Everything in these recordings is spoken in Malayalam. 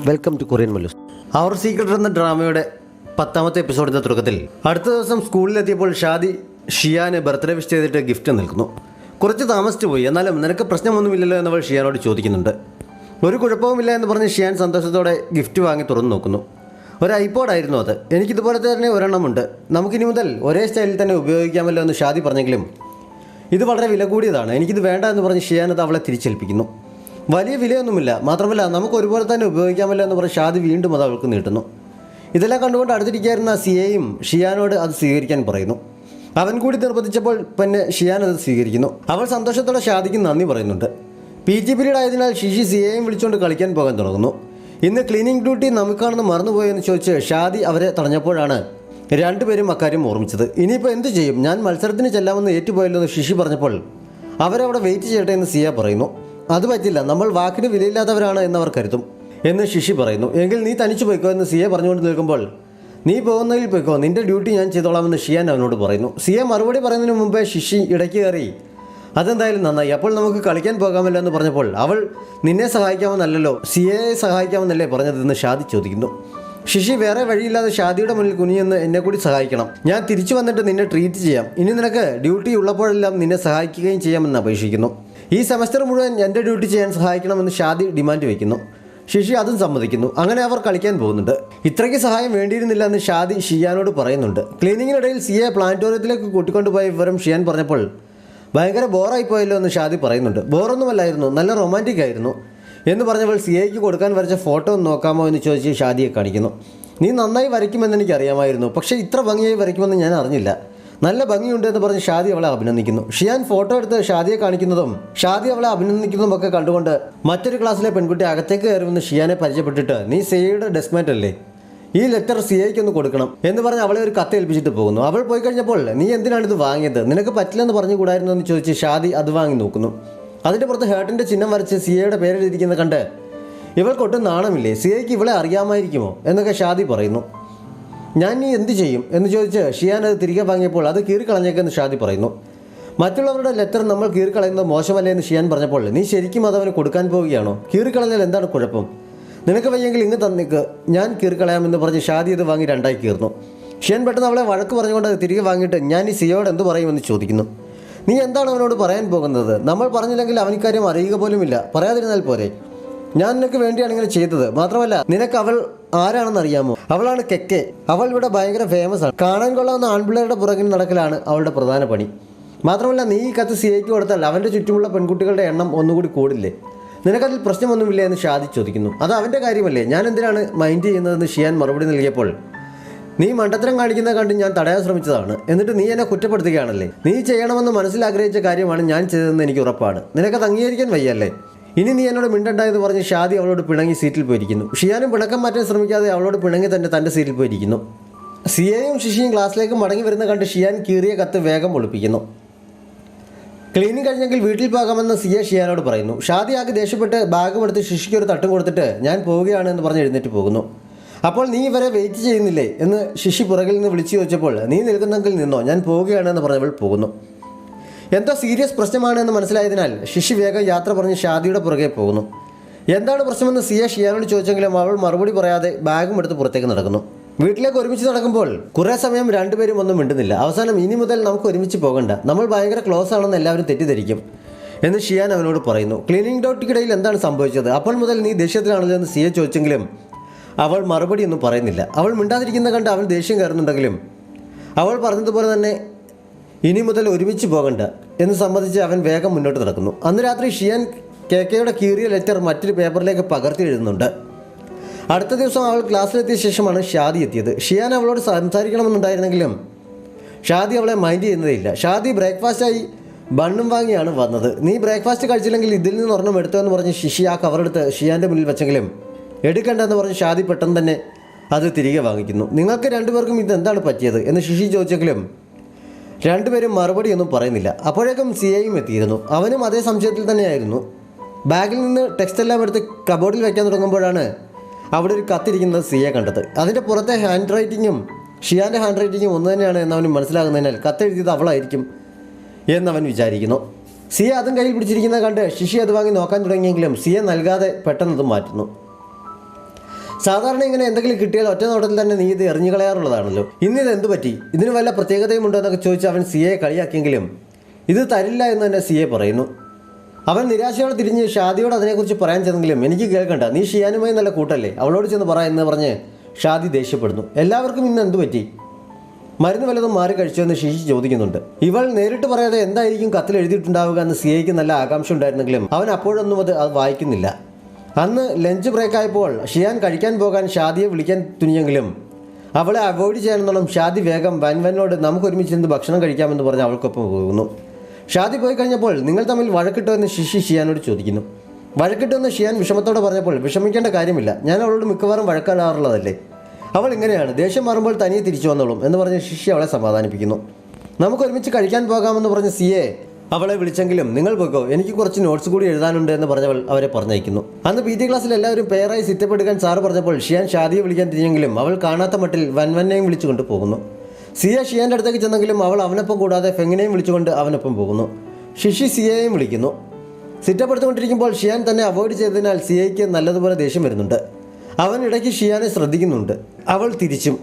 Welcome to Korean Mallus. അവർ സീക്രട്ട് എന്ന ഡ്രാമയുടെ 10ാമത്തെ എപ്പിസോഡിൻ്റെ തുടക്കത്തിൽ അടുത്ത ദിവസം സ്കൂളിലെത്തിയപ്പോൾ ഷാദി ഷിയാന് ബർത്ത്ഡേ വിഷ് ചെയ്തിട്ട് ഗിഫ്റ്റ് നിൽക്കുന്നു. കുറച്ച് താമസിച്ചു പോയി, എന്നാലും നിനക്ക് പ്രശ്നമൊന്നുമില്ലല്ലോ എന്നവൾ ഷിയാനോട് ചോദിക്കുന്നുണ്ട്. ഒരു കുഴപ്പവുമില്ല എന്ന് പറഞ്ഞ് ഷിയാൻ സന്തോഷത്തോടെ ഗിഫ്റ്റ് വാങ്ങി തുറന്നു നോക്കുന്നു. ഒരു ഐപോഡായിരുന്നു അത്. എനിക്കിതുപോലത്തെ തന്നെ ഒരെണ്ണമുണ്ട്. നമുക്കിനി മുതൽ ഒരേ സ്റ്റൈലിൽ തന്നെ ഉപയോഗിക്കാമല്ലോ എന്ന് ഷാദി പറഞ്ഞെങ്കിലും ഇത് വളരെ വില കൂടിയതാണ്, എനിക്കിത് വേണ്ട എന്ന് പറഞ്ഞ് ഷിയാൻ അത് അവളെ തിരിച്ചേൽപ്പിക്കുന്നു. വലിയ വിലയൊന്നുമില്ല, മാത്രമല്ല നമുക്ക് ഒരുപോലെ തന്നെ ഉപയോഗിക്കാമല്ലോ എന്ന് പറഞ്ഞ് ഷാദി വീണ്ടും അത് അവൾക്ക് നീട്ടുന്നു. ഇതെല്ലാം കണ്ടുകൊണ്ട് അടുത്തിരിക്കായിരുന്ന സിയയും ഷിയാനോട് അത് സ്വീകരിക്കാൻ പറയുന്നു. അവൻ കൂടി നിർബന്ധിച്ചപ്പോൾ പിന്നെ ഷിയാൻ അത് സ്വീകരിക്കുന്നു. അവൾ സന്തോഷത്തോടെ ഷാദിക്ക് നന്ദി പറയുന്നുണ്ട്. PT പീരീഡ് ആയതിനാൽ ഷിഷി സിയയും വിളിച്ചുകൊണ്ട് കളിക്കാൻ പോകാൻ തുടങ്ങുന്നു. ഇന്ന് ക്ലീനിങ് ഡ്യൂട്ടി നമുക്കാണെന്ന് മറന്നുപോയെന്ന് ചോദിച്ച് ഷാദി അവരെ തടഞ്ഞപ്പോഴാണ് രണ്ടുപേരും അക്കാര്യം ഓർമ്മിച്ചത്. ഇനിയിപ്പോൾ എന്ത് ചെയ്യും, ഞാൻ മത്സരത്തിന് ചെല്ലാമെന്ന് ഏറ്റുപോയല്ലോ എന്ന് ഷിഷി പറഞ്ഞപ്പോൾ അവരവിടെ വെയിറ്റ് ചെയ്യട്ടെ എന്ന് സിയ പറയുന്നു. അത് പറ്റില്ല, നമ്മൾ വാക്കിന് വിലയില്ലാത്തവരാണ് എന്നവർ കരുതും എന്ന് ഷിഷി പറയുന്നു. എങ്കിൽ നീ തനിച്ചു പോയിക്കോ എന്ന് സിയ പറഞ്ഞുകൊണ്ട് നിൽക്കുമ്പോൾ നീ പോകുന്നതിൽ പോയിക്കോ, നിന്റെ ഡ്യൂട്ടി ഞാൻ ചെയ്തോളാമെന്ന് ഷിയാൻ അവനോട് പറയുന്നു. സിയ മറുപടി പറയുന്നതിന് മുമ്പേ ഷിഷി ഇടയ്ക്ക് കയറി അതെന്തായാലും നന്നായി, അപ്പോൾ നമുക്ക് കളിക്കാൻ പോകാമല്ലോ എന്ന് പറഞ്ഞപ്പോൾ അവൾ നിന്നെ സഹായിക്കാമെന്നല്ലോ സിയയെ സഹായിക്കാമെന്നല്ലേ പറഞ്ഞതെന്ന് ഷാദി ചോദിക്കുന്നു. ഷിഷി വേറെ വഴിയില്ലാതെ ഷാദിയുടെ മുന്നിൽ കുനിയെന്ന് എന്നെ കൂടി സഹായിക്കണം, ഞാൻ തിരിച്ചു വന്നിട്ട് നിന്നെ ട്രീറ്റ് ചെയ്യാം, ഇനി നിനക്ക് ഡ്യൂട്ടി ഉള്ളപ്പോഴെല്ലാം നിന്നെ സഹായിക്കുകയും ചെയ്യാമെന്ന് അപേക്ഷിക്കുന്നു. ഈ സെമസ്റ്റർ മുഴുവൻ എൻ്റെ ഡ്യൂട്ടി ചെയ്യാൻ സഹായിക്കണമെന്ന് ഷാദി ഡിമാൻഡ് വയ്ക്കുന്നു. ഷിഷി അതും സമ്മതിക്കുന്നു. അങ്ങനെ അവർ കളിക്കാൻ പോകുന്നുണ്ട്. ഇത്രയ്ക്ക് സഹായം വേണ്ടിയിരുന്നില്ല എന്ന് ഷാദി ഷിയാനോട് പറയുന്നുണ്ട്. ക്ലീനിങ്ങിനിടയിൽ സിയെ പ്ലാനറ്റോറിയത്തിലേക്ക് കൂട്ടിക്കൊണ്ടുപോയ വിവരം ഷിയാൻ പറഞ്ഞപ്പോൾ ഭയങ്കര ബോറായിപ്പോയല്ലോ എന്ന് ഷാദി പറയുന്നുണ്ട്. ബോറൊന്നുമല്ലായിരുന്നു, നല്ല റൊമാൻറ്റിക് ആയിരുന്നു എന്ന് പറഞ്ഞവൾ സിയയ്ക്ക് കൊടുക്കാൻ വരച്ച ഫോട്ടോ ഒന്ന് നോക്കാമോ എന്ന് ചോദിച്ച് ഷാദിയെ കാണിക്കുന്നു. നീ നന്നായി വരയ്ക്കുമെന്ന് എനിക്കറിയാമായിരുന്നു, പക്ഷേ ഇത്ര ഭംഗിയായി വരയ്ക്കുമെന്ന് ഞാൻ അറിഞ്ഞില്ല, നല്ല ഭംഗിയുണ്ട് എന്ന് പറഞ്ഞ് ഷാദി അവളെ അഭിനന്ദിക്കുന്നു. ഷിയാൻ ഫോട്ടോ എടുത്ത് ഷാദിയെ കാണിക്കുന്നതും ഷാദി അവളെ അഭിനന്ദിക്കുന്നതും ഒക്കെ കണ്ടുകൊണ്ട് മറ്റൊരു ക്ലാസ്സിലെ പെൺകുട്ടി അകത്തേക്ക് കയറുമെന്ന് ഷിയാനെ പരിചയപ്പെട്ടിട്ട് നീ സിയയുടെ ഡെസ്ക്മേറ്റ് അല്ലേ, ഈ ലെറ്റർ സിയയ്ക്കൊന്ന് കൊടുക്കണം എന്ന് പറഞ്ഞ് അവളെ ഒരു കത്ത് ഏൽപ്പിച്ചിട്ട് പോകുന്നു. അവൾ പോയി കഴിഞ്ഞപ്പോൾ നീ എന്തിനാണ് ഇത് വാങ്ങിയത്, നിനക്ക് പറ്റില്ലെന്ന് പറഞ്ഞുകൂടായിരുന്നു എന്ന് ചോദിച്ച് ഷാദി അത് വാങ്ങി നോക്കുന്നു. അതിൻ്റെ പുറത്ത് ഹേർട്ടിൻ്റെ ചിഹ്നം വരച്ച് സിയയുടെ പേരിലിരിക്കുന്നത് കണ്ട് ഇവൾക്കൊട്ടും നാണമില്ലേ, സിയയ്ക്ക് ഇവളെ അറിയാമായിരിക്കുമോ എന്നൊക്കെ ഷാദി പറയുന്നു. ഞാൻ നീ എന്ത് ചെയ്യും എന്ന് ചോദിച്ച് ഷിയാൻ അത് തിരികെ വാങ്ങിയപ്പോൾ അത് കീറിക്കളഞ്ഞേക്കെന്ന് ഷാദി പറയുന്നു. മറ്റുള്ളവരുടെ ലെറ്റർ നമ്മൾ കീറിക്കളയുന്നത് മോശമല്ലേ എന്ന് ഷിയാൻ പറഞ്ഞപ്പോൾ നീ ശരിക്കും അതവന് കൊടുക്കാൻ പോവുകയാണോ, കീറിക്കളഞ്ഞാൽ എന്താണ് കുഴപ്പം, നിനക്ക് വയ്യെങ്കിൽ ഇങ്ങ് തന്നിക്ക്, ഞാൻ കീറിക്കളയാമെന്ന് പറഞ്ഞ് ഷാദി അത് വാങ്ങി രണ്ടായി കീർന്നു. ഷിയാൻ പെട്ടെന്ന് അവളെ വഴക്ക് പറഞ്ഞുകൊണ്ട് അത് തിരികെ വാങ്ങിയിട്ട് ഞാൻ ഈ സിയോട് എന്ത് പറയുമെന്ന് ചോദിക്കുന്നു. നീ എന്താണ് അവനോട് പറയാൻ പോകുന്നത്, നമ്മൾ പറഞ്ഞില്ലെങ്കിൽ അവനിക്കാര്യം അറിയുക പോലുമില്ല, പറയാതിരുന്നാൽ പോരെ, ഞാൻ നിനക്ക് വേണ്ടിയാണ് ഇങ്ങനെ ചെയ്തത്, മാത്രമല്ല നിനക്ക് അവൾ ആരാണെന്ന് അറിയാമോ, അവളാണ് കെക്കെ, അവൾ ഇവിടെ ഭയങ്കര ഫേമസ് ആണ്, കാണാൻ കൊള്ളാവുന്ന ആൺപിള്ളേരുടെ പുറകിൽ നടക്കലാണ് അവളുടെ പ്രധാന പണി, മാത്രമല്ല നീ ഈ കത്ത് സിയയ്ക്ക് കൊടുത്താൽ അവൻ്റെ ചുറ്റുമുള്ള പെൺകുട്ടികളുടെ എണ്ണം ഒന്നുകൂടി കൂടില്ലേ, നിനക്കതിൽ പ്രശ്നമൊന്നുമില്ല എന്ന് ഷാദി ചോദിക്കുന്നു. അത് അവൻ്റെ കാര്യമല്ലേ, ഞാൻ എന്തിനാണ് മൈൻഡ് ചെയ്യുന്നതെന്ന് ഷിയാൻ മറുപടി നൽകിയപ്പോൾ നീ മണ്ടത്തരം കാണിക്കുന്നത് കണ്ട് ഞാൻ തടയാൻ ശ്രമിച്ചതാണ്, എന്നിട്ട് നീ എന്നെ കുറ്റപ്പെടുത്തുകയാണല്ലേ, നീ ചെയ്യണമെന്ന് മനസ്സിലാഗ്രഹിച്ച കാര്യമാണ് ഞാൻ ചെയ്തതെന്ന് എനിക്ക് ഉറപ്പാണ്, നിനക്കത് അംഗീകരിക്കാൻ വയ്യല്ലേ, ഇനി നീ എന്നോട് മിണ്ടണ്ടായെന്ന് പറഞ്ഞ് ഷാദി അവളോട് പിണങ്ങി സീറ്റിൽ പോയിരിക്കുന്നു. ഷിയാനും പിണക്കം മാറ്റാൻ ശ്രമിക്കാതെ അവളോട് പിണങ്ങി തന്നെ തൻ്റെ സീറ്റിൽ പോയിരിക്കുന്നു. സിയയും ഷിഷിയും ക്ലാസ്സിലേക്ക് മടങ്ങി വരുന്ന കണ്ട് ഷിയാൻ കീറിയ കത്ത് വേഗം ഒളിപ്പിക്കുന്നു. ക്ലീനിങ് കഴിഞ്ഞെങ്കിൽ വീട്ടിൽ പോകാമെന്ന് സിയ ഷിയാനോട് പറയുന്നു. ഷാദി ആകെ ദേഷ്യപ്പെട്ട് ബാഗും എടുത്ത് ഷിഷിക്ക് ഒരു തട്ടും കൊടുത്തിട്ട് ഞാൻ പോവുകയാണ് എന്ന് പറഞ്ഞ് എഴുന്നേറ്റ് പോകുന്നു. അപ്പോൾ നീ ഇവരെ വെയിറ്റ് ചെയ്യുന്നില്ലേ എന്ന് ഷിഷി പുറകിൽ നിന്ന് വിളിച്ചു ചോദിച്ചപ്പോൾ നീ നിൽക്കുന്നെങ്കിൽ നിന്നോ, ഞാൻ പോവുകയാണെന്ന് പറഞ്ഞവൾ പോകുന്നു. എന്തോ സീരിയസ് പ്രശ്നമാണ് എന്ന് മനസ്സിലായതിനാൽ ഷിഷി വേഗം യാത്ര പറഞ്ഞ് ഷാദിയുടെ പുറകെ പോകുന്നു. എന്താണ് പ്രശ്നമെന്ന് സിയ ഷിയാനോട് ചോദിച്ചെങ്കിലും അവൾ മറുപടി പറയാതെ ബാഗും എടുത്ത് പുറത്തേക്ക് നടക്കുന്നു. വീട്ടിലേക്ക് ഒരുമിച്ച് നടക്കുമ്പോൾ കുറേ സമയം രണ്ടുപേരും ഒന്നും മിണ്ടുന്നില്ല. അവസാനം ഇനി മുതൽ നമുക്ക് ഒരുമിച്ച് പോകണ്ട, നമ്മൾ ഭയങ്കര ക്ലോസ് ആണെന്ന് എല്ലാവരും തെറ്റിദ്ധരിക്കും എന്ന് ഷിയാൻ അവനോട് പറയുന്നു. ക്ലീനിങ് ഡ്യൂട്ടിക്കിടയിൽ എന്താണ് സംഭവിച്ചത്, അപ്പോൾ മുതൽ നീ ദേഷ്യത്തിലാണല്ലോ എന്ന് സിയ ചോദിച്ചെങ്കിലും അവൾ മറുപടിയൊന്നും പറയുന്നില്ല. അവൾ മിണ്ടാതിരിക്കുന്ന കണ്ട് അവൻ ദേഷ്യം കയറുന്നുണ്ടെങ്കിലും അവൾ പറഞ്ഞതുപോലെ തന്നെ ഇനി മുതൽ ഒരുമിച്ച് പോകണ്ട എന്ന് സമ്മതിച്ച് അവൻ വേഗം മുന്നോട്ട് നടക്കുന്നു. അന്ന് രാത്രി ഷിയാൻ കെയുടെ കീറിയ ലെറ്റർ മറ്റൊരു പേപ്പറിലേക്ക് പകർത്തി എഴുതുന്നുണ്ട്. അടുത്ത ദിവസം അവൾ ക്ലാസ്സിലെത്തിയ ശേഷമാണ് ഷാദി എത്തിയത്. ഷിയാൻ അവളോട് സംസാരിക്കണമെന്നുണ്ടായിരുന്നെങ്കിലും ഷാദി അവളെ മൈൻഡ് ചെയ്യുന്നതേയില്ല. ഷാദി ബ്രേക്ക്ഫാസ്റ്റായി ബണ്ണും വാങ്ങിയാണ് വന്നത്. നീ ബ്രേക്ക്ഫാസ്റ്റ് കഴിച്ചില്ലെങ്കിൽ ഇതിൽ നിന്ന് ഒരെണ്ണം എടുത്തോ എന്ന് പറഞ്ഞ് ഷിഷി ആ കവറെടുത്ത് ഷിയാൻ്റെ മുന്നിൽ വെച്ചെങ്കിലും എടുക്കണ്ടെന്ന് പറഞ്ഞ് ഷാദി പെട്ടെന്ന് തന്നെ അത് തിരികെ വാങ്ങിക്കുന്നു. നിങ്ങൾക്ക് രണ്ടുപേർക്കും ഇതെന്താണ് പറ്റിയത് എന്ന് ഷിഷി ചോദിച്ചെങ്കിലും രണ്ടുപേരും മറുപടിയൊന്നും പറയുന്നില്ല. അപ്പോഴേക്കും സിയയും എത്തിയിരുന്നു. അവനും അതേ സംശയത്തിൽ തന്നെയായിരുന്നു. ബാഗിൽ നിന്ന് ടെക്സ്റ്റ് എല്ലാം എടുത്ത് കബോർഡിൽ വയ്ക്കാൻ തുടങ്ങുമ്പോഴാണ് അവിടെ ഒരു കത്തിരിക്കുന്നത് സിയ കണ്ടത്. അതിൻ്റെ പുറത്തെ ഹാൻഡ് റൈറ്റിങ്ങും ഷിയാൻ്റെ ഹാൻഡ് റൈറ്റിങ്ങും ഒന്ന് തന്നെയാണ് എന്നവന് മനസ്സിലാകുന്നതിനാൽ കത്തെഴുതിയത് അവളായിരിക്കും എന്നവൻ വിചാരിക്കുന്നു. സിയ അതും കയ്യിൽ പിടിച്ചിരിക്കുന്നത് കണ്ട് ഷിഷി അത് വാങ്ങി നോക്കാൻ തുടങ്ങിയെങ്കിലും സിയ നൽകാതെ പെട്ടെന്നത് മാറ്റുന്നു. സാധാരണ ഇങ്ങനെ എന്തെങ്കിലും കിട്ടിയാൽ ഒറ്റ നോട്ടത്തിൽ തന്നെ നീ ഇത് എറിഞ്ഞു കളയാറുള്ളതാണല്ലോ. ഇന്നിത് എന്ത് പറ്റി, ഇതിന് വല്ല പ്രത്യേകതയും ഉണ്ടോ എന്നൊക്കെ ചോദിച്ച് അവൻ സിയെ കളിയാക്കിയെങ്കിലും ഇത് തരില്ല എന്ന് തന്നെ സിയെ പറയുന്നു. അവൻ നിരാശയോടെ തിരിഞ്ഞ് ഷാദിയോട് അതിനെക്കുറിച്ച് പറയാൻ ചെന്നെങ്കിലും എനിക്ക് കേൾക്കണ്ട, നീ ഷിയാനുമായി നല്ല കൂട്ടല്ലേ, അവളോട് ചെന്ന് പറ എന്ന് പറഞ്ഞ് ഷാദി ദേഷ്യപ്പെടുന്നു. എല്ലാവർക്കും ഇന്ന് എന്ത് പറ്റി, മരുന്ന് വല്ലതും മാറി കഴിച്ചോ എന്ന് ശിശി ചോദിക്കുന്നുണ്ട്. ഇവൾ നേരിട്ട് പറയാതെ എന്തായിരിക്കും കത്തിൽ എഴുതിയിട്ടുണ്ടാവുക എന്ന് സിയയ്ക്ക് നല്ല ആകാംക്ഷ ഉണ്ടായിരുന്നെങ്കിലും അവൻ അപ്പോഴൊന്നും അത് വായിക്കുന്നില്ല. അന്ന് ലഞ്ച് ബ്രേക്കായപ്പോൾ ഷിയാൻ കഴിക്കാൻ പോകാൻ ഷാദിയെ വിളിക്കാൻ തുനിയെങ്കിലും അവളെ അവോയ്ഡ് ചെയ്യാനെന്നോളം ഷാദി വേഗം വൻവനോട് നമുക്ക് ഒരുമിച്ചിരുന്ന് ഭക്ഷണം കഴിക്കാമെന്ന് പറഞ്ഞ് അവൾക്കൊപ്പം പോകുന്നു. ഷാദി പോയി കഴിഞ്ഞപ്പോൾ നിങ്ങൾ തമ്മിൽ വഴക്കിട്ടോ എന്ന് ശിശി ഷിയാനോട് ചോദിക്കുന്നു. വഴക്കിട്ടോ എന്ന് ഷിയാൻ വിഷമത്തോടെ പറഞ്ഞപ്പോൾ വിഷമിക്കേണ്ട കാര്യമില്ല, ഞാൻ അവളോട് മിക്കവാറും വഴക്കാടാറുള്ളതല്ലേ, അവൾ ഇങ്ങനെയാണ്, ദേഷ്യം മാറുമ്പോൾ തനിയെ തിരിച്ചു വന്നോളും എന്ന് പറഞ്ഞ് ശിശി അവളെ സമാധാനിപ്പിക്കുന്നു. നമുക്ക് ഒരുമിച്ച് കഴിക്കാൻ പോകാമെന്ന് പറഞ്ഞ് സിയെ അവളെ വിളിച്ചെങ്കിലും നിങ്ങൾ പോയിക്കോ, എനിക്ക് കുറച്ച് നോട്ട്സ് കൂടി എഴുതാനുണ്ട് എന്ന് പറഞ്ഞവൾ അവരെ പറഞ്ഞയക്കുന്നു. അന്ന് PT ക്ലാസ്സിൽ എല്ലാവരും പേരായി സിറ്റപ്പെടുക്കാൻ സാറ് പറഞ്ഞപ്പോൾ ഷിയാൻ ഷാദിയെ വിളിക്കാൻ തിരിഞ്ഞെങ്കിലും അവൾ കാണാത്ത മട്ടിൽ വൻവനെയും വിളിച്ചുകൊണ്ട് പോകുന്നു. സിയ ഷിയാൻ്റെ അടുത്തേക്ക് ചെന്നെങ്കിലും അവൾ അവനൊപ്പം കൂടാതെ ഫെങ്ങിനെയും വിളിച്ചുകൊണ്ട് അവനൊപ്പം പോകുന്നു. ശിശി സിയയെയും വിളിക്കുന്നു. സിറ്റപ്പെടുത്തുകൊണ്ടിരിക്കുമ്പോൾ ഷിയാൻ തന്നെ അവോയ്ഡ് ചെയ്തതിനാൽ സിയയ്ക്ക് നല്ലതുപോലെ ദേഷ്യം വരുന്നുണ്ട്. അവൻ ഇടയ്ക്ക് ഷിയാനെ ശ്രദ്ധിക്കുന്നുണ്ട്. അവൾ തിരിച്ചും.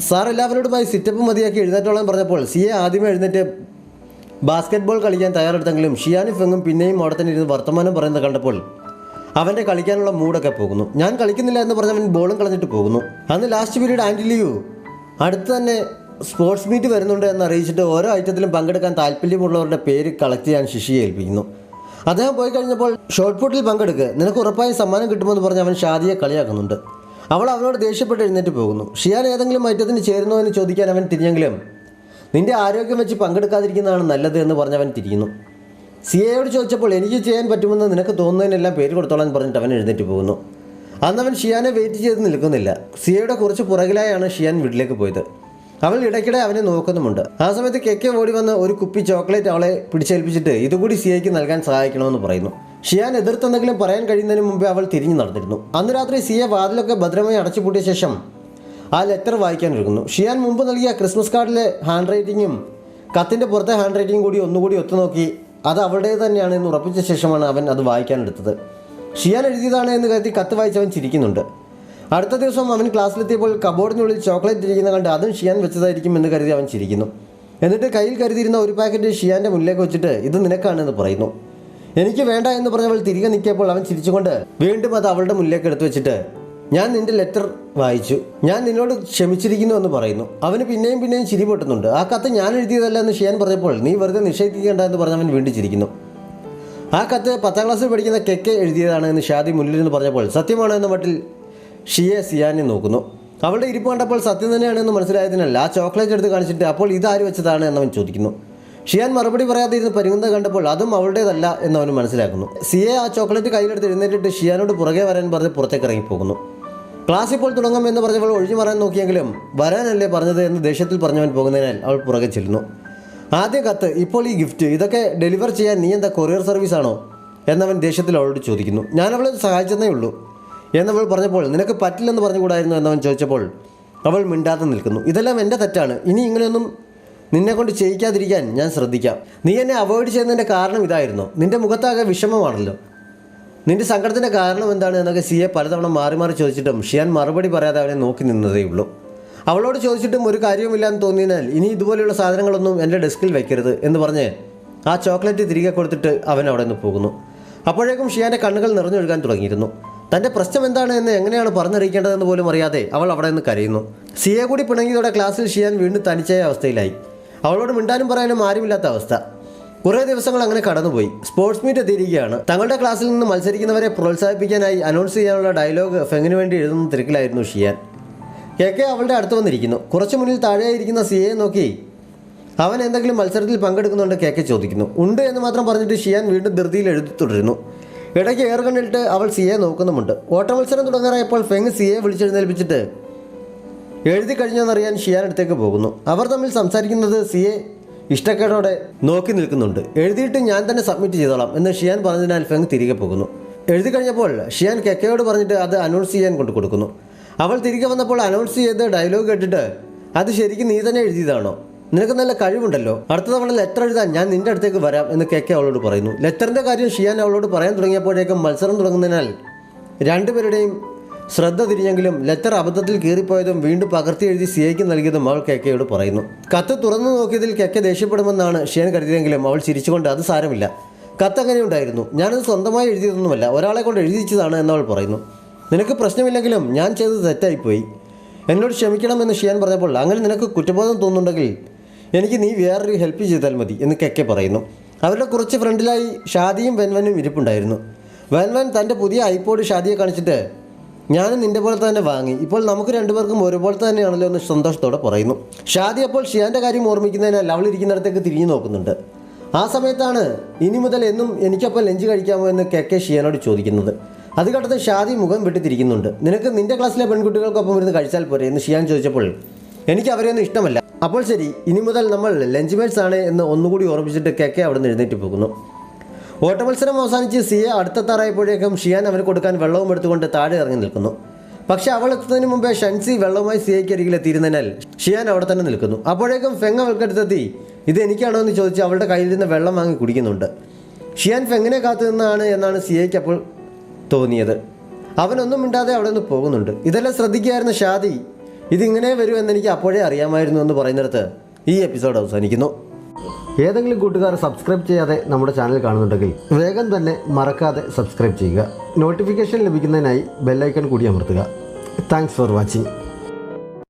സാർ എല്ലാവരോടുമായി സിറ്റപ്പ് മതിയാക്കി എഴുന്നേറ്റോളാൻ പറഞ്ഞപ്പോൾ സിയ ആദ്യമേ എഴുന്നേറ്റ് ബാസ്കറ്റ്ബോൾ കളിക്കാൻ തയ്യാറെടുത്തെങ്കിലും ഷിയാനും ഫെങ്ങും പിന്നെയും അവിടെ തന്നെ ഇരുന്ന് വർത്തമാനം പറയുന്നത് കണ്ടപ്പോൾ അവൻ്റെ കളിക്കാനുള്ള മൂടൊക്കെ പോകുന്നു. ഞാൻ കളിക്കുന്നില്ല എന്ന് പറഞ്ഞവൻ ബോളും കളഞ്ഞിട്ട് പോകുന്നു. അന്ന് ലാസ്റ്റ് പീരീഡ് ആൻറ്റി ലിയു അടുത്ത് തന്നെ സ്പോർട്സ് മീറ്റ് വരുന്നുണ്ട് എന്ന് അറിയിച്ചിട്ട് ഓരോ ഐറ്റത്തിലും പങ്കെടുക്കാൻ താല്പര്യമുള്ളവരുടെ പേര് കളക്ട് ചെയ്യാൻ ശിശിയെ ഏൽപ്പിക്കുന്നു. അദ്ദേഹം പോയി കഴിഞ്ഞപ്പോൾ ഷോർട്ട് പുട്ടിൽ പങ്കെടുക്കുക, നിനക്ക് ഉറപ്പായും സമ്മാനം കിട്ടുമെന്ന് പറഞ്ഞ് അവൻ ഷാദിയെ കളിയാക്കുന്നുണ്ട്. അവൾ അവനോട് ദേഷ്യപ്പെട്ട് എഴുന്നേറ്റ് പോകുന്നു. ഷിയാൻ ഏതെങ്കിലും ഐറ്റത്തിന് ചേരുന്നോ എന്ന് ചോദിക്കാൻ അവൻ തിരിഞ്ഞെങ്കിലും നിന്റെ ആരോഗ്യം വെച്ച് പങ്കെടുക്കാതിരിക്കുന്നതാണ് നല്ലത് എന്ന് പറഞ്ഞവൻ തിരിയുന്നു. സിയയോട് ചോദിച്ചപ്പോൾ എനിക്ക് ചെയ്യാൻ പറ്റുമെന്ന് നിനക്ക് തോന്നുന്നതിനെല്ലാം പേര് കൊടുത്തോളാൻ പറഞ്ഞിട്ട് അവൻ എഴുന്നേറ്റ് പോകുന്നു. അന്നവൻ ഷിയാനെ വെയിറ്റ് ചെയ്ത് നിൽക്കുന്നില്ല. സിയയുടെ കുറച്ച് പുറകിലായാണ് ഷിയാൻ വീട്ടിലേക്ക് പോയത്. അവൾ ഇടയ്ക്കിടെ അവനെ നോക്കുന്നുമുണ്ട്. ആ സമയത്ത് കെക്കെ ഓടി വന്ന് ഒരു കുപ്പി ചോക്ലേറ്റ് അവളെ പിടിച്ചേൽപ്പിച്ചിട്ട് ഇതുകൂടി സിയയ്ക്ക് നൽകാൻ സഹായിക്കണമെന്ന് പറയുന്നു. ഷിയാൻ എതിർത്തെന്തെങ്കിലും പറയാൻ കഴിയുന്നതിന് മുമ്പേ അവൾ തിരിഞ്ഞു നടന്നിരുന്നു. അന്ന് രാത്രി സിയ വാതിലൊക്കെ ഭദ്രമായി അടച്ചുപൂട്ടിയ ശേഷം ആ ലെറ്റർ വായിക്കാൻ ഒരുങ്ങുന്നു. ഷിയാൻ മുമ്പ് നൽകിയ ക്രിസ്മസ് കാർഡിലെ ഹാൻഡ് റൈറ്റിങ്ങും കത്തിൻ്റെ പുറത്തെ ഹാൻഡ് റൈറ്റിങ്ങും കൂടി ഒന്നുകൂടി ഒത്തുനോക്കി അത് അവളുടേത് തന്നെയാണ് എന്ന് ഉറപ്പിച്ച ശേഷമാണ് അവൻ അത് വായിക്കാനെടുത്തത്. ഷിയാൻ എഴുതിയതാണ് എന്ന് കരുതി കത്ത് വായിച്ചവൻ ചിരിക്കുന്നുണ്ട്. അടുത്ത ദിവസം അവൻ ക്ലാസ്സിലെത്തിയപ്പോൾ കബോർഡിനുള്ളിൽ ചോക്ലേറ്റ് ഇരിക്കുന്ന കണ്ട് അതും ഷിയാൻ വെച്ചതായിരിക്കും എന്ന് കരുതി അവൻ ചിരിക്കുന്നു. എന്നിട്ട് കയ്യിൽ കരുതിയിരുന്ന ഒരു പാക്കറ്റ് ഷിയാൻ്റെ മുന്നിലേക്ക് വെച്ചിട്ട് ഇത് നിനക്കാണെന്ന് പറയുന്നു. എനിക്ക് വേണ്ട എന്ന് പറഞ്ഞവൾ തിരികെ നിൽക്കിയപ്പോൾ അവൻ ചിരിച്ചുകൊണ്ട് വീണ്ടും അത് അവളുടെ മുന്നിലേക്ക് എടുത്തു വെച്ചിട്ട് ഞാൻ നിന്റെ ലെറ്റർ വായിച്ചു, ഞാൻ നിന്നോട് ക്ഷമിച്ചിരിക്കുന്നു എന്ന് പറയുന്നു. അവന് പിന്നെയും പിന്നെയും ചിരി പൊട്ടുന്നുണ്ട്. ആ കത്ത് ഞാൻ എഴുതിയതല്ല എന്ന് ഷിയാൻ പറഞ്ഞപ്പോൾ നീ വെറുതെ നിഷേധിക്കേണ്ട എന്ന് പറഞ്ഞവൻ വീണ്ടും ചിരിക്കുന്നു. ആ കത്ത് 10ാം ക്ലാസ്സിൽ പഠിക്കുന്ന കെക്കെ എഴുതിയതാണ് എന്ന് ഷാദി മുന്നിൽ നിന്ന് പറഞ്ഞപ്പോൾ സത്യമാണ് എന്ന മട്ടിൽ ഷിയെ സിയാനെ നോക്കുന്നു. അവളുടെ ഇരിപ്പ് കണ്ടപ്പോൾ സത്യം തന്നെയാണെന്ന് മനസ്സിലായതിനാൽ ആ ചോക്ലേറ്റ് എടുത്ത് കാണിച്ചിട്ട് അപ്പോൾ ഇതാര് വെച്ചതാണ് എന്നവൻ ചോദിക്കുന്നു. ഷിയാൻ മറുപടി പറയാതെ ഇരുന്ന് പരിങ്ങുന്നത് കണ്ടപ്പോൾ അതും അവളുടേതല്ല എന്നവൻ മനസ്സിലാക്കുന്നു. സിയെ ആ ചോക്ലേറ്റ് കയ്യിലെടുത്ത് എഴുന്നേറ്റിട്ട് ഷിയാനോട് പുറകെ വരാൻ പറഞ്ഞ് പുറത്തേക്ക് ഇറങ്ങിപ്പോകുന്നു. ക്ലാസ് ഇപ്പോൾ തുടങ്ങും എന്ന് പറഞ്ഞവൾ ഒഴിഞ്ഞു മാറാൻ നോക്കിയെങ്കിലും വരാനല്ലേ പറഞ്ഞത് എന്ന് ദേഷ്യത്തിൽ പറഞ്ഞവൻ പോകുന്നതിനാൽ അവൾ പുറകെ ചെല്ലുന്നു. ആദ്യം കത്ത്, ഇപ്പോൾ ഈ ഗിഫ്റ്റ്, ഇതൊക്കെ ഡെലിവർ ചെയ്യാൻ നീ എന്താ കൊറിയർ സർവീസ് ആണോ എന്നവൻ ദേഷ്യത്തിൽ അവളോട് ചോദിക്കുന്നു. ഞാൻ അവളെ സഹായിച്ചെന്നേ ഉള്ളൂ എന്നവൾ പറഞ്ഞപ്പോൾ നിനക്ക് പറ്റില്ലെന്ന് പറഞ്ഞുകൂടായിരുന്നു എന്നവൻ ചോദിച്ചപ്പോൾ അവൾ മിണ്ടാതെ നിൽക്കുന്നു. ഇതെല്ലാം എൻ്റെ തെറ്റാണ്, ഇനി ഇങ്ങനെയൊന്നും നിന്നെക്കൊണ്ട് ചെയ്യിക്കാതിരിക്കാൻ ഞാൻ ശ്രദ്ധിക്കാം. നീ എന്നെ അവോയ്ഡ് ചെയ്യുന്നതിൻ്റെ കാരണം ഇതായിരുന്നു, നിൻ്റെ മുഖത്താകെ വിഷമമാണല്ലോ, നിൻ്റെ സങ്കടത്തിൻ്റെ കാരണം എന്താണ് എന്നൊക്കെ സിയെ പലതവണ മാറി മാറി ചോദിച്ചിട്ടും ഷിയാൻ മറുപടി പറയാതെ അവനെ നോക്കി നിന്നതേ ഉള്ളൂ. അവളോട് ചോദിച്ചിട്ടും ഒരു കാര്യവുമില്ലാന്ന് തോന്നിയതിനാൽ ഇനി ഇതുപോലെയുള്ള സാധനങ്ങളൊന്നും എൻ്റെ ഡെസ്കിൽ വെക്കരുത് എന്ന് പറഞ്ഞ് ആ ചോക്ലേറ്റ് തിരികെ കൊടുത്തിട്ട് അവൻ അവിടെ നിന്ന് പോകുന്നു. അപ്പോഴേക്കും ഷിയാൻ്റെ കണ്ണുകൾ നിറഞ്ഞൊഴുകാൻ തുടങ്ങിയിരുന്നു. തൻ്റെ പ്രശ്നം എന്താണ് എന്ന് എങ്ങനെയാണ് പറഞ്ഞറിയിക്കേണ്ടതെന്ന് പോലും അറിയാതെ അവൾ അവിടെ നിന്ന് കരയുന്നു. സിയെ കൂടി പിണങ്ങിയതോടെ ക്ലാസ്സിൽ ഷിയാൻ വീണ്ടും തനിച്ചായ അവസ്ഥയിലായി. അവളോട് മിണ്ടാനും പറയാനും ആരുമില്ലാത്ത അവസ്ഥ. കുറേ ദിവസങ്ങൾ അങ്ങനെ കടന്നുപോയി. സ്പോർട്സ് മീറ്റ് എത്തിയിരിക്കുകയാണ്. തങ്ങളുടെ ക്ലാസ്സിൽ നിന്ന് മത്സരിക്കുന്നവരെ പ്രോത്സാഹിപ്പിക്കാനായി അനൗൺസ് ചെയ്യാനുള്ള ഡയലോഗ് ഫെങ്ങിന് വേണ്ടി എഴുതുന്ന തിരക്കിലായിരുന്നു ഷിയാൻ. കെക്കെ അവളുടെ അടുത്ത് വന്നിരിക്കുന്നു. കുറച്ച് മുന്നിൽ താഴെയായിരിക്കുന്ന സിയെ നോക്കി അവൻ എന്തെങ്കിലും മത്സരത്തിൽ പങ്കെടുക്കുന്നുണ്ട് കെക്കെ ചോദിക്കുന്നു. ഉണ്ട് എന്ന് മാത്രം പറഞ്ഞിട്ട് ഷിയാൻ വീണ്ടും ധൃതിയിൽ എഴുതി തുടരുന്നു. ഇടയ്ക്ക് ഏർ കണ്ടിട്ട് അവൾ സിയെ നോക്കുന്നുമുണ്ട്. ഓട്ട മത്സരം തുടങ്ങാറായപ്പോൾ ഫെങ് സിയെ വിളിച്ചെഴുന്നേൽപ്പിച്ചിട്ട് എഴുതി കഴിഞ്ഞെന്നറിയാൻ ഷിയാൻ അടുത്തേക്ക് പോകുന്നു. അവർ തമ്മിൽ സംസാരിക്കുന്നത് സിയെ ഇഷ്ടക്കേടോടെ നോക്കി നിൽക്കുന്നുണ്ട്. എഴുതിയിട്ട് ഞാൻ തന്നെ സബ്മിറ്റ് ചെയ്തോളാം എന്ന് ഷിയാൻ പറഞ്ഞതിനാൽ ഫെങ് തിരികെ പോകുന്നു. എഴുതി കഴിഞ്ഞപ്പോൾ ഷിയാൻ കെക്കയോട് പറഞ്ഞിട്ട് അത് അനൗൺസ് ചെയ്യാൻ കൊണ്ടു കൊടുക്കുന്നു. അവൾ തിരികെ വന്നപ്പോൾ അനൗൺസ് ചെയ്ത് ഡയലോഗ് കേട്ടിട്ട് അത് ശരിക്കും നീ തന്നെ എഴുതിയതാണോ, നിനക്ക് നല്ല കഴിവുണ്ടല്ലോ, അടുത്ത തവണ ലെറ്റർ എഴുതാൻ ഞാൻ നിൻ്റെ അടുത്തേക്ക് വരാം എന്ന് കെക്കെ അവളോട് പറയുന്നു. ലെറ്ററിൻ്റെ കാര്യം ഷിയാൻ അവളോട് പറയാൻ തുടങ്ങിയപ്പോഴേക്കും മത്സരം തുടങ്ങുന്നതിനാൽ രണ്ടുപേരുടെയും ശ്രദ്ധ തിരിഞ്ഞെങ്കിലും ലെറ്റർ അബദ്ധത്തിൽ കീറിപ്പോയതും വീണ്ടും പകർത്തി എഴുതി സിയയ്ക്ക് നൽകിയതും അവൾ കെക്കയോട് പറയുന്നു. കത്ത് തുറന്നു നോക്കിയതിൽ കെക്ക ദേഷ്യപ്പെടുമെന്നാണ് ഷിയാൻ കരുതിയെങ്കിലും അവൾ ചിരിച്ചുകൊണ്ട് അത് സാരമില്ല, കത്ത് അങ്ങനെ ഉണ്ടായിരുന്നു, ഞാനത് സ്വന്തമായി എഴുതിയതൊന്നുമല്ല, ഒരാളെ കൊണ്ട് എഴുതിച്ചതാണ് എന്നവൾ പറയുന്നു. നിനക്ക് പ്രശ്നമില്ലെങ്കിലും ഞാൻ ചെയ്തത് തെറ്റായിപ്പോയി, എന്നോട് ക്ഷമിക്കണമെന്ന് ഷിയാൻ പറഞ്ഞപ്പോൾ അങ്ങനെ നിനക്ക് കുറ്റബോധം തോന്നുന്നുണ്ടെങ്കിൽ എനിക്ക് നീ വേറൊരു ഹെൽപ്പ് ചെയ്താൽ മതി എന്ന് കെക്ക പറയുന്നു. അവരുടെ കുറച്ച് ഫ്രണ്ടിലായി ഷാദിയും വെൻവനും ഇരിപ്പുണ്ടായിരുന്നു. വെൻവൻ തൻ്റെ പുതിയ ഐപോഡ് ഷാദിയെ കാണിച്ചിട്ട് ഞാനും നിൻ്റെ പോലെ തന്നെ വാങ്ങി, ഇപ്പോൾ നമുക്ക് രണ്ടുപേർക്കും ഒരുപോലത്തെ തന്നെയാണല്ലോ എന്ന് സന്തോഷത്തോടെ പറയുന്നു. ഷാദി അപ്പോൾ ഷിയാൻ്റെ കാര്യം ഓർമ്മിക്കുന്നതിനാൽ അവൾ ഇരിക്കുന്നിടത്തേക്ക് തിരിഞ്ഞു നോക്കുന്നുണ്ട്. ആ സമയത്താണ് ഇനി മുതൽ എന്നും എനിക്കൊപ്പം ലഞ്ച് കഴിക്കാമോ എന്ന് കെക്കെ ഷിയാനോട് ചോദിക്കുന്നത്. അത് കേട്ടത് ഷാദി മുഖം വെട്ടിത്തിരിക്കുന്നുണ്ട്. നിനക്ക് നിൻ്റെ ക്ലാസ്സിലെ പെൺകുട്ടികൾക്കൊപ്പം ഇരുന്ന് കഴിച്ചാൽ പോരെ എന്ന് ഷിയാൻ ചോദിച്ചപ്പോൾ എനിക്ക് അവരെയൊന്നും ഇഷ്ടമല്ല. അപ്പോൾ ശരി, ഇനി മുതൽ നമ്മൾ ലഞ്ച് മേറ്റ്സ് ആണ് എന്ന് ഒന്നുകൂടി ഓർമ്മിച്ചിട്ട് കെക്കെ അവിടെ നിന്ന് എഴുന്നേറ്റ് പോകുന്നു. ഓട്ടമത്സരം അവസാനിച്ച് സിയ അടുത്തെത്താറായപ്പോഴേക്കും ഷിയാൻ അവന് കൊടുക്കാൻ വെള്ളവും എടുത്തുകൊണ്ട് താഴെ ഇറങ്ങി നിൽക്കുന്നു. പക്ഷേ അവൾ എത്തുന്നതിന് മുമ്പേ ഷൻസി വെള്ളവുമായി സിയയ്ക്ക് അരികിൽ എത്തിയിരുന്നതിനാൽ ഷിയാൻ അവിടെ തന്നെ നിൽക്കുന്നു. അപ്പോഴേക്കും ഫെങ് അവൾക്കടുത്തെത്തി ഇത് എനിക്കാണോ എന്ന് ചോദിച്ച് അവളുടെ കയ്യിലിരുന്ന് വെള്ളം വാങ്ങി കുടിക്കുന്നുണ്ട്. ഷിയാൻ ഫെങ്ങിനെ കാത്തു നിന്നാണ് എന്നാണ് സിയയ്ക്ക് അപ്പോൾ തോന്നിയത്. അവനൊന്നും മിണ്ടാതെ അവിടെ നിന്ന് പോകുന്നുണ്ട്. ഇതെല്ലാം ശ്രദ്ധിക്കുകയായിരുന്ന ഷാദി ഇതിങ്ങനെ വരും എന്നെനിക്ക് അപ്പോഴേ അറിയാമായിരുന്നു എന്ന് പറയുന്നിടത്ത് ഈ എപ്പിസോഡ് അവസാനിക്കുന്നു. ഏതെങ്കിലും കൂട്ടുകാർ സബ്സ്ക്രൈബ് ചെയ്യാതെ നമ്മുടെ ചാനൽ കാണുന്നുണ്ടെങ്കിൽ വേഗം തന്നെ മറക്കാതെ സബ്സ്ക്രൈബ് ചെയ്യുക. നോട്ടിഫിക്കേഷൻ ലഭിക്കുന്നതിനായി ബെല്ലൈക്കൺ കൂടി അമർത്തുക. Thanks for watching.